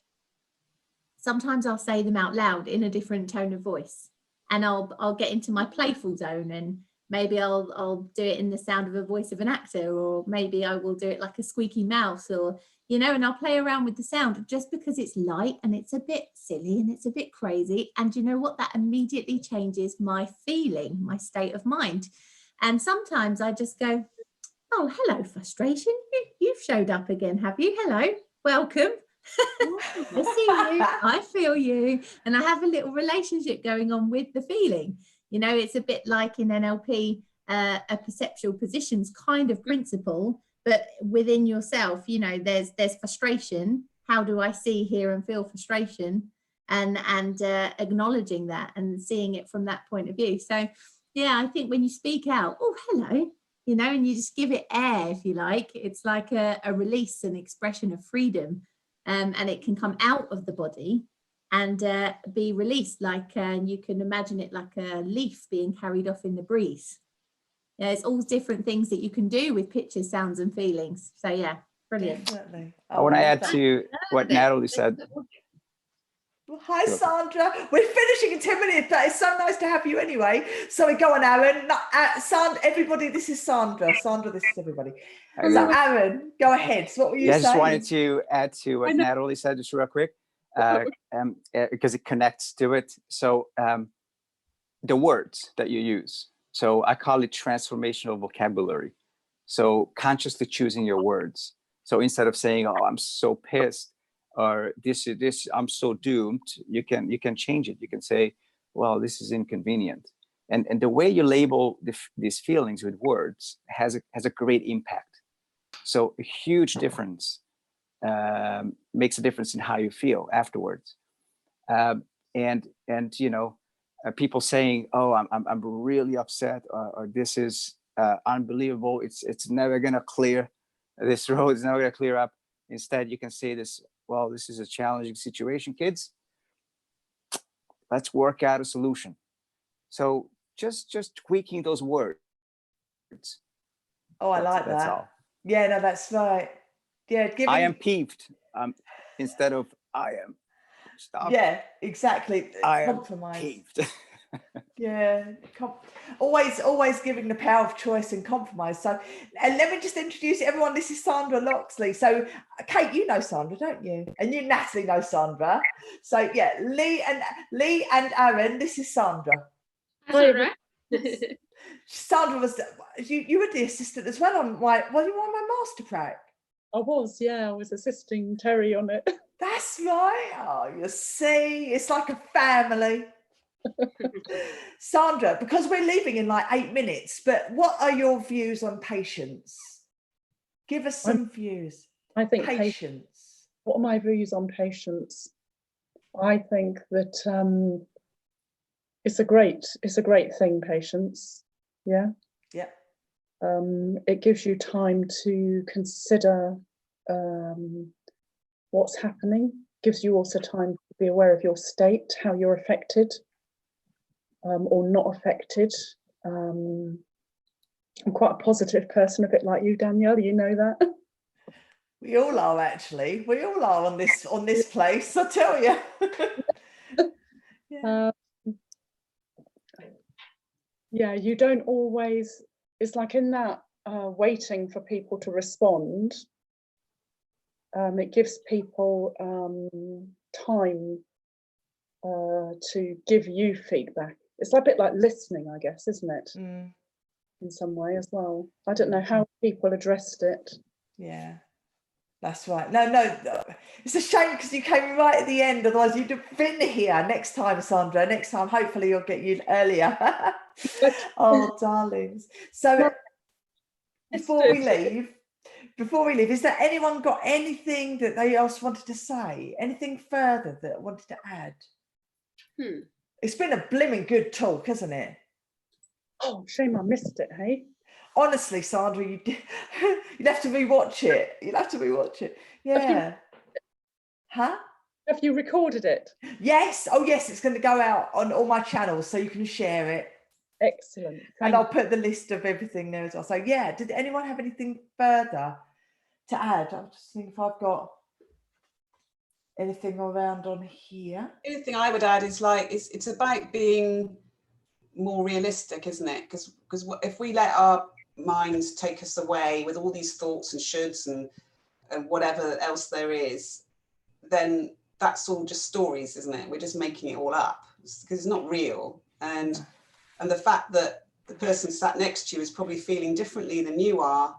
sometimes I'll say them out loud in a different tone of voice, and I'll get into my playful zone, and maybe I'll do it in the sound of a voice of an actor, or maybe I will do it like a squeaky mouse, or, you know, and I'll play around with the sound just because it's light and it's a bit silly and it's a bit crazy. And you know what? That immediately changes my feeling, my state of mind. And sometimes I just go, oh, hello, frustration. You've showed up again, have you? Hello, welcome. I see you, I feel you. And I have a little relationship going on with the feeling. You know, it's a bit like in NLP, a perceptual positions kind of principle, but within yourself, you know, there's frustration. How do I see, hear and feel frustration? And acknowledging that and seeing it from that point of view. So, yeah, I think when you speak out, oh, hello, you know, and you just give it air, if you like, it's like a release, an expression of freedom. And it can come out of the body and be released, like you can imagine it like a leaf being carried off in the breeze. Yeah, it's all different things that you can do with pictures, sounds and feelings. So yeah, brilliant. Definitely. I want to add to what Natalie said. Well, hi, Sandra. We're finishing in 10 minutes, but it's so nice to have you anyway. So go on, Aaron. Sandra, everybody, this is Sandra. Sandra, this is everybody. So Aaron, go ahead. So what were you saying? I just wanted to add to what Natalie said just real quick, because it connects to it. So the words that you use. So I call it transformational vocabulary. So consciously choosing your words. So instead of saying, oh, I'm so pissed, or this, I'm so doomed, you can change it. You can say, well, this is inconvenient. And the way you label these feelings with words has a great impact. So a huge difference, makes a difference in how you feel afterwards. And you know, people saying, oh, I'm really upset, or this is unbelievable. It's never gonna clear. This road is never gonna clear up. Instead, you can say this, well, this is a challenging situation, kids. Let's work out a solution. So just tweaking those words. Oh, I like that. That's all. Yeah, no, that's right. Yeah, I am peeved instead of I am. Stop. Yeah, exactly. I compromise. Am peeved. Yeah, always giving the power of choice and compromise. So, and let me just introduce everyone. This is Sandra Loxley. So, Kate, you know Sandra, don't you? And you, Natalie, know Sandra. So, yeah, Lee and Aaron. This is Sandra. All right. Sandra was you were the assistant as well on my master prac. I was assisting Terry on it. That's right. Oh, you see, it's like a family. Sandra, because we're leaving in like 8 minutes, but what are your views on patience? Give us some views. I think patience. What are my views on patience? I think that it's a great thing, patience. Yeah. Yeah. It gives you time to consider what's happening. Gives you also time to be aware of your state, how you're affected. Or not affected. I'm quite a positive person, a bit like you, Danielle. You know that. We all are, actually. We all are on this place. I tell you. Yeah. You don't always. It's like in that waiting for people to respond. It gives people time to give you feedback. It's a bit like listening, I guess, isn't it? In some way as well. I don't know how people addressed it. Yeah, that's right. No, it's a shame because you came right at the end. Otherwise, you'd have been here next time, Sandra. Next time, hopefully, you'll get you earlier. Oh, darlings. So before we leave, is there anyone got anything that they else wanted to say? Anything further that wanted to add? It's been a blimmin' good talk, hasn't it? Oh, shame I missed it, hey? Honestly, Sandra, you'd have to rewatch it. Yeah. Huh? Have you recorded it? Yes. Oh, yes. It's going to go out on all my channels, so you can share it. Excellent. And I'll put the list of everything there as well. So, yeah. Did anyone have anything further to add? I'm just thinking if I've got anything around on here. The only thing I would add is like it's about being more realistic, isn't it? Because if we let our minds take us away with all these thoughts and shoulds and whatever else there is, then that's all just stories, isn't it? We're just making it all up because it's not real. And the fact that the person sat next to you is probably feeling differently than you are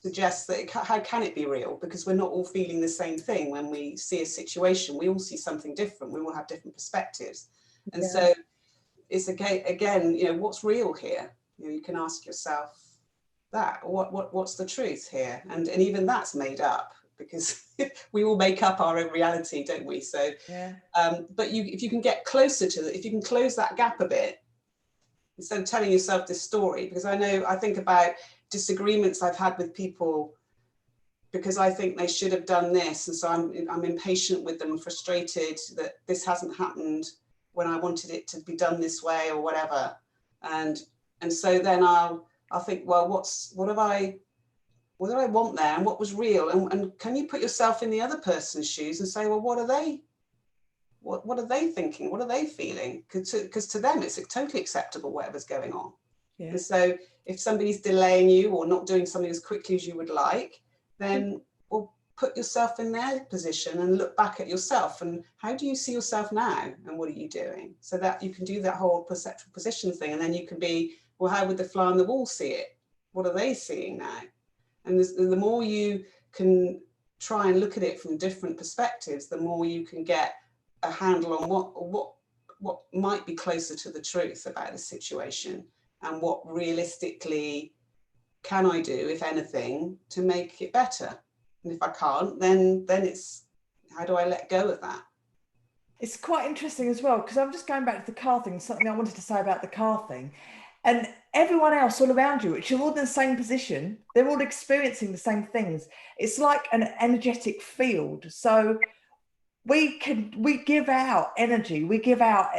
suggests that how can it be real? Because we're not all feeling the same thing when we see a situation. We all see something different. We all have different perspectives. And so it's again, you know, what's real here? You know, you can ask yourself that, what's the truth here? And even that's made up, because we all make up our own reality, don't we? So, but if you can get closer to it, if you can close that gap a bit, instead of telling yourself this story, because I think about disagreements I've had with people because I think they should have done this, and so I'm impatient with them, frustrated that this hasn't happened when I wanted it to be done this way or whatever, and so then I'll think, well, what did I want there, and what was real, and can you put yourself in the other person's shoes and say, well, what are they thinking, what are they feeling? Because to them it's totally acceptable whatever's going on. And so if somebody's delaying you or not doing something as quickly as you would like, then put yourself in their position and look back at yourself, and how do you see yourself now, and what are you doing? So that you can do that whole perceptual position thing, and then you can be, well, how would the fly on the wall see it? What are they seeing now? And the more you can try and look at it from different perspectives, the more you can get a handle on what might be closer to the truth about the situation, and what realistically can I do, if anything, to make it better. And if I can't, then it's, how do I let go of that? It's quite interesting as well, because I'm just going back to the car thing, something I wanted to say about the car thing. And everyone else all around you, which are all in the same position, they're all experiencing the same things. It's like an energetic field. So we give out energy, we give out,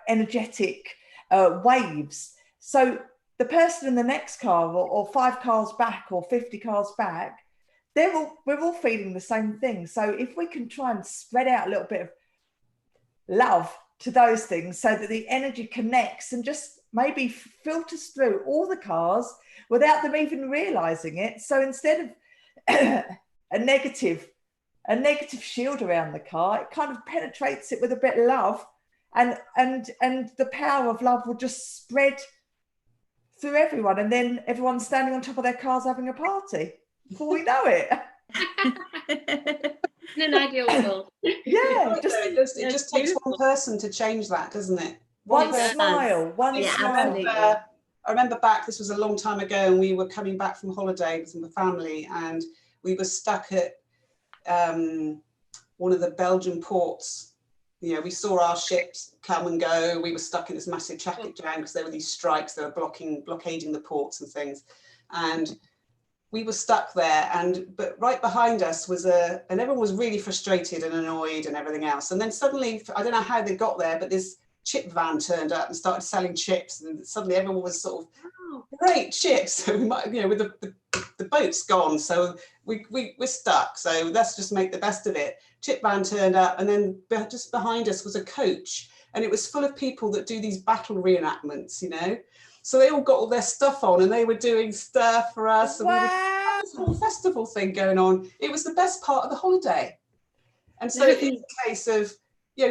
energetic waves. So the person in the next car, or 5 cars back, or 50 cars back, we're all feeling the same thing. So if we can try and spread out a little bit of love to those things, so that the energy connects and just maybe filters through all the cars without them even realizing it. So instead of a negative shield around the car, it kind of penetrates it with a bit of love, and the power of love will just spread through everyone, and then everyone's standing on top of their cars having a party before we know it. In an ideal world. Yeah, it just takes one person to change that, doesn't it? One smile. I remember back, this was a long time ago, and we were coming back from holiday with my family, and we were stuck at one of the Belgian ports. You know, we saw our ships come and go. We were stuck in this massive traffic jam because there were these strikes that were blockading the ports and things. And we were stuck there, but right behind us was and everyone was really frustrated and annoyed and everything else. And then suddenly, I don't know how they got there, but this chip van turned up and started selling chips, and suddenly everyone was sort of, great chips. So we might, with the boat's gone, so we're stuck. So let's just make the best of it. Chip van turned up, and then just behind us was a coach, and it was full of people that do these battle reenactments, So they all got all their stuff on, and they were doing stuff for us. And we had this whole festival thing going on. It was the best part of the holiday. And so it's a case of,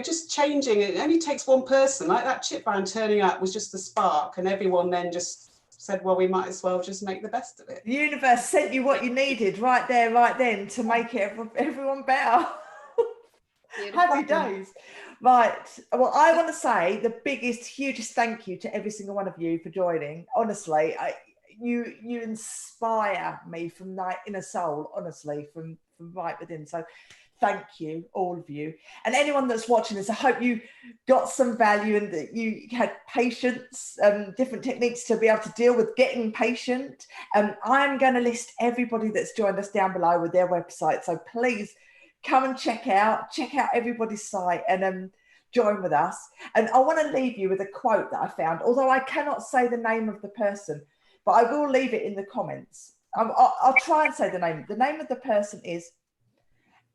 just changing it. It only takes one person, like that chip van turning up was just the spark, and everyone then just said, well, we might as well just make the best of it. The universe sent you what you needed right there, right then, to make everyone better. Happy days. Right. Well, I want to say the biggest, hugest thank you to every single one of you for joining. Honestly, you inspire me from my inner soul, honestly, from right within. So thank you, all of you. And anyone that's watching this, I hope you got some value and that you had patience, different techniques to be able to deal with getting patient. I'm going to list everybody that's joined us down below with their website. So please come and check out everybody's site and join with us. And I want to leave you with a quote that I found, although I cannot say the name of the person, but I will leave it in the comments. I'll try and say the name. The name of the person is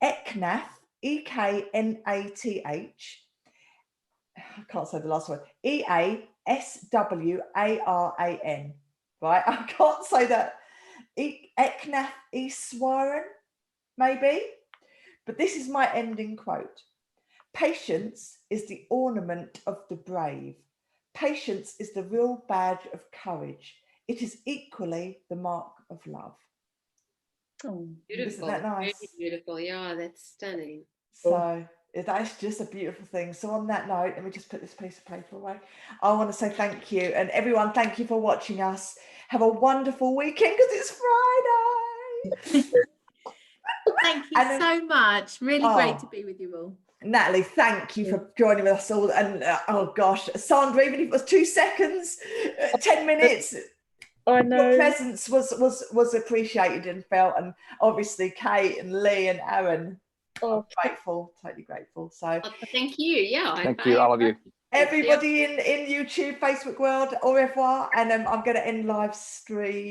Eknath, Eknath. I can't say the last word. Easwaran. Right? I can't say that. Eknath Easwaran, maybe. But this is my ending quote. Patience is the ornament of the brave. Patience is the real badge of courage. It is equally the mark of love. Oh, Beautiful. Isn't that nice? Very beautiful. Yeah, that's stunning. So that's just a beautiful thing. So on that note, let me just put this piece of paper away. I want to say thank you. And everyone, thank you for watching us. Have a wonderful weekend because it's Friday. Thank you so much. Really great to be with you all. Natalie, thank you for joining us all. And oh gosh, Sandra, even if it was 2 seconds, 10 minutes, I know. your presence was appreciated and felt. And obviously Kate and Lee and Aaron, I'm grateful, totally grateful. So thank you. Yeah. Thank you, all of you. Everybody in YouTube, Facebook world, au revoir. And I'm going to end live stream.